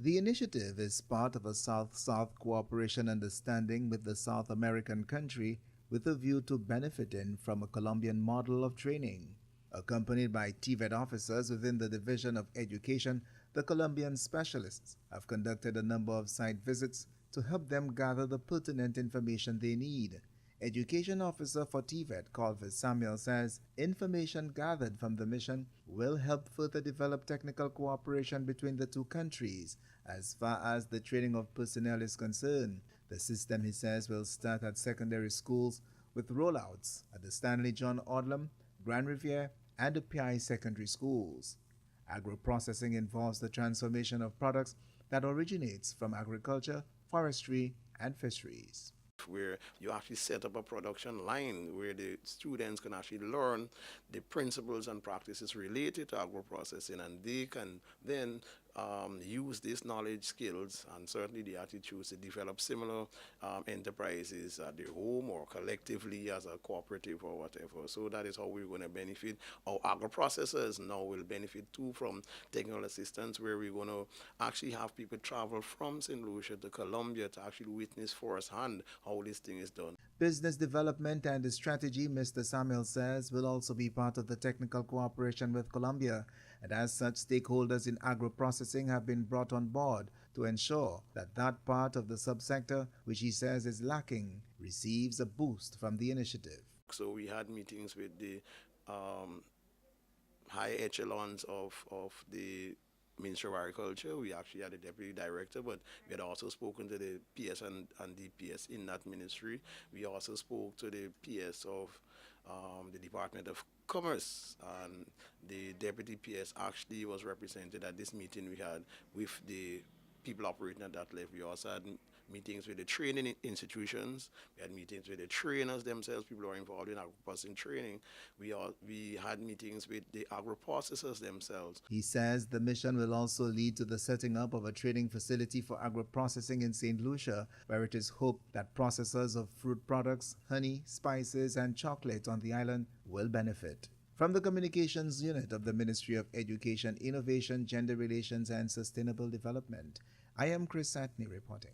The initiative is part of a South-South cooperation understanding with the South American country with a view to benefiting from a Colombian model of training. Accompanied by TVET officers within the Division of Education, the Colombian specialists have conducted a number of site visits to help them gather the pertinent information they need. Education Officer for TVET, Colvin Samuel, says information gathered from the mission will help further develop technical cooperation between the two countries as far as the training of personnel is concerned. The system, he says, will start at secondary schools with rollouts at the Stanley John Odlum, Grand Riviere, and the PI secondary schools. Agro-processing involves the transformation of products that originates from agriculture, forestry, and fisheries. Where you actually set up a production line where the students can actually learn the principles and practices related to agro-processing, and they can then use these knowledge, skills, and certainly the attitudes to develop similar enterprises at their home or collectively as a cooperative or whatever. So that is how we're going to benefit. Our agro-processors now will benefit too from technical assistance, where we're going to actually have people travel from St. Lucia to Columbia to actually witness firsthand how this thing is done. Business development and the strategy, Mr. Samuel says, will also be part of the technical cooperation with Colombia, and as such, stakeholders in agro-processing have been brought on board to ensure that that part of the subsector, which he says is lacking, receives a boost from the initiative. So we had meetings with the high echelons of the Ministry of Agriculture. We actually had a deputy director, but we had also spoken to the PS and DPS in that ministry. We also spoke to the PS of the Department of Commerce, and the deputy PS actually was represented at this meeting we had with the people operating at that level. We also had meetings with the training institutions. We had meetings with the trainers themselves, people who are involved in agro-processing training. We had meetings with the agro-processors themselves. He says the mission will also lead to the setting up of a training facility for agro-processing in St. Lucia, where it is hoped that processors of fruit products, honey, spices, and chocolate on the island will benefit. From the Communications Unit of the Ministry of Education, Innovation, Gender Relations, and Sustainable Development, I am Chris Satney reporting.